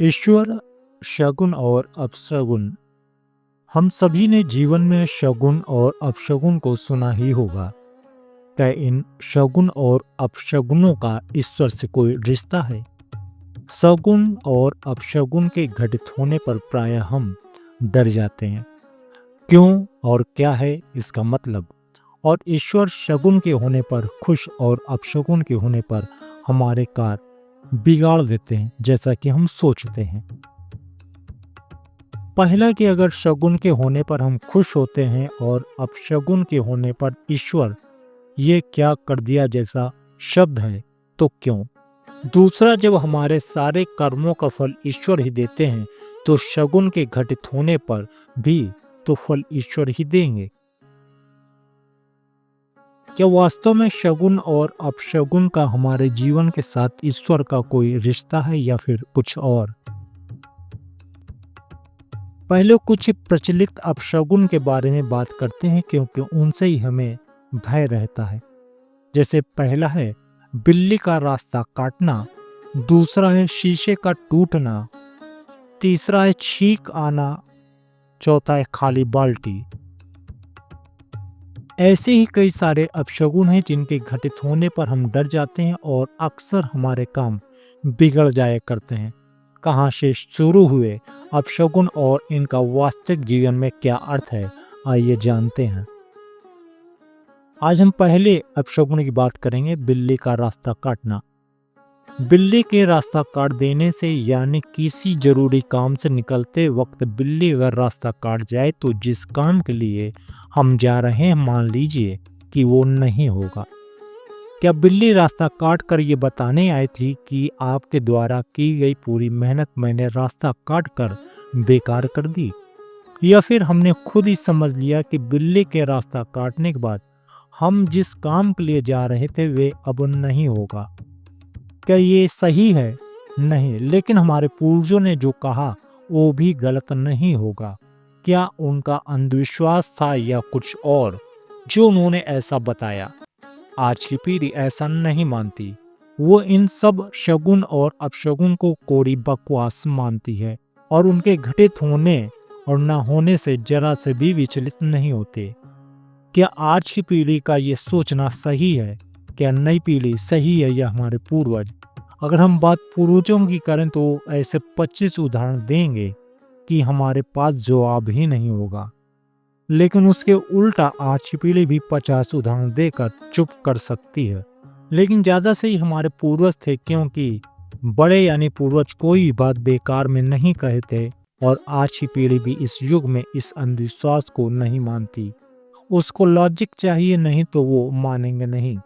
ईश्वर, शगुन और अपशगुन। हम सभी ने जीवन में शगुन और अपशगुन को सुना ही होगा। क्या इन शगुन और अपशगुनों का ईश्वर से कोई रिश्ता है? शगुन और अपशगुन के घटित होने पर प्रायः हम डर जाते हैं। क्यों और क्या है इसका मतलब? और ईश्वर शगुन के होने पर खुश और अपशगुन के होने पर हमारे कार्य बिगाड़ देते हैं, जैसा कि हम सोचते हैं। पहला कि अगर शगुन के होने पर हम खुश होते हैं और अपशगुन के होने पर ईश्वर ये क्या कर दिया जैसा शब्द है, तो क्यों? दूसरा, जब हमारे सारे कर्मों का फल ईश्वर ही देते हैं तो शगुन के घटित होने पर भी तो फल ईश्वर ही देंगे। क्या वास्तव में शगुन और अपशगुन का हमारे जीवन के साथ ईश्वर का कोई रिश्ता है या फिर कुछ और? पहले कुछ प्रचलित अपशगुन के बारे में बात करते हैं, क्योंकि उनसे ही हमें भय रहता है। जैसे पहला है बिल्ली का रास्ता काटना, दूसरा है शीशे का टूटना, तीसरा है छींक आना, चौथा है खाली बाल्टी। ऐसे ही कई सारे अपशगुन हैं जिनके घटित होने पर हम डर जाते हैं और अक्सर हमारे काम बिगड़ जाया करते हैं। कहाँ से शुरू हुए अपशगुन और इनका वास्तविक जीवन में क्या अर्थ है, आइए जानते हैं। आज हम पहले अपशगुन की बात करेंगे, बिल्ली का रास्ता काटना। बिल्ली के रास्ता काट देने से यानी किसी जरूरी काम से निकलते वक्त बिल्ली अगर रास्ता काट जाए तो जिस काम के लिए हम जा रहे हैं मान लीजिए कि वो नहीं होगा। क्या बिल्ली रास्ता काट कर ये बताने आई थी कि आपके द्वारा की गई पूरी मेहनत मैंने रास्ता काट कर बेकार कर दी? या फिर हमने खुद ही समझ लिया कि बिल्ली के रास्ता काटने के बाद हम जिस काम के लिए जा रहे थे वे अब नहीं होगा? क्या ये सही है? नहीं, लेकिन हमारे पूर्वजों ने जो कहा वो भी गलत नहीं होगा। क्या उनका अंधविश्वास था या कुछ और जो उन्होंने ऐसा बताया? आज की पीढ़ी ऐसा नहीं मानती। वो इन सब शगुन और अपशगुन को कोरी बकवास मानती है और उनके घटित होने और न होने से जरा से भी विचलित नहीं होते। क्या आज की पीढ़ी का ये सोचना सही है? क्या नई पीढ़ी सही है या हमारे पूर्वज? अगर हम बात पूर्वजों की करें तो ऐसे 25 उदाहरण देंगे कि हमारे पास जवाब ही नहीं होगा। लेकिन उसके उल्टा आज की पीढ़ी भी 50 उदाहरण देकर चुप कर सकती है। लेकिन ज्यादा से ही हमारे पूर्वज थे, क्योंकि बड़े यानी पूर्वज कोई बात बेकार में नहीं कहते और आज की पीढ़ी भी इस युग में इस अंधविश्वास को नहीं मानती। उसको लॉजिक चाहिए, नहीं तो वो मानेंगे नहीं।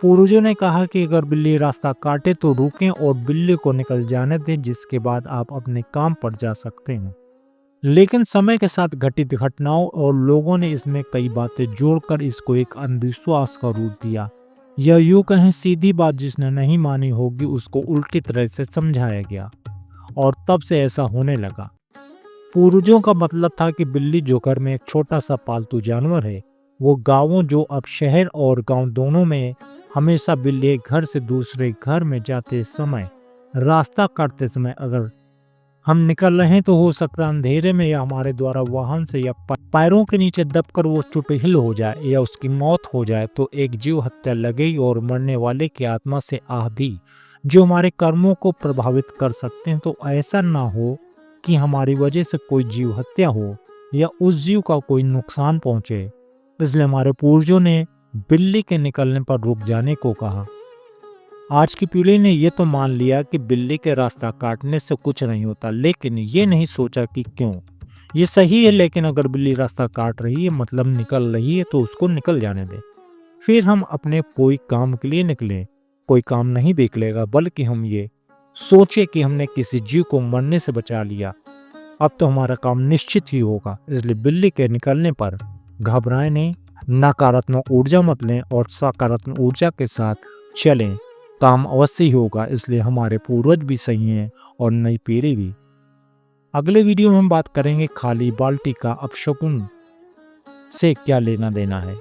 पूर्वजों ने कहा कि अगर बिल्ली रास्ता काटे तो रुकें और बिल्ली को निकल जाने दें, जिसके बाद आप अपने काम पर जा सकते हैं। लेकिन समय के साथ घटित घटनाओं और लोगों ने इसमें कई बातें जोड़कर इसको एक अंधविश्वास का रूप दिया। यह यूं कहें सीधी बात जिसने नहीं मानी होगी उसको उल्टी तरह से समझाया गया और तब से ऐसा होने लगा। पूर्वजों का मतलब था कि बिल्ली जो घर में एक छोटा सा पालतू जानवर है, वो गांवों जो अब शहर और गांव दोनों में हमेशा बिल्ली एक घर से दूसरे घर में जाते समय रास्ता काटते समय अगर हम निकल रहे हैं तो हो सकता है अंधेरे में या हमारे द्वारा वाहन से या पैरों के नीचे दबकर वो चुटहिल हो जाए या उसकी मौत हो जाए तो एक जीव हत्या लगेगी और मरने वाले की आत्मा से आह भी जो हमारे कर्मों को प्रभावित कर सकते हैं। तो ऐसा ना हो कि हमारी वजह से कोई जीव हत्या हो या उस जीव का कोई नुकसान पहुंचे, इसलिए हमारे पूर्वजों ने बिल्ली के निकलने पर रुक जाने को कहा। आज की पीढ़ी ने ये तो मान लिया कि बिल्ली के रास्ता काटने से कुछ नहीं होता, लेकिन ये नहीं सोचा कि क्यों। ये सही है, लेकिन अगर बिल्ली रास्ता काट रही है मतलब निकल रही है तो उसको निकल जाने दे। फिर हम अपने कोई काम के लिए निकले, कोई काम नहीं देख लेगा, बल्कि हम ये सोचे कि हमने किसी जीव को मरने से बचा लिया, अब तो हमारा काम निश्चित ही होगा। इसलिए बिल्ली के निकलने पर घबराएं नहीं, नकारात्मक ऊर्जा मत लें और सकारात्मक ऊर्जा के साथ चलें, काम अवश्य ही होगा। इसलिए हमारे पूर्वज भी सही हैं और नई पीढ़ी भी। अगले वीडियो में हम बात करेंगे खाली बाल्टी का अपशगुन से क्या लेना देना है।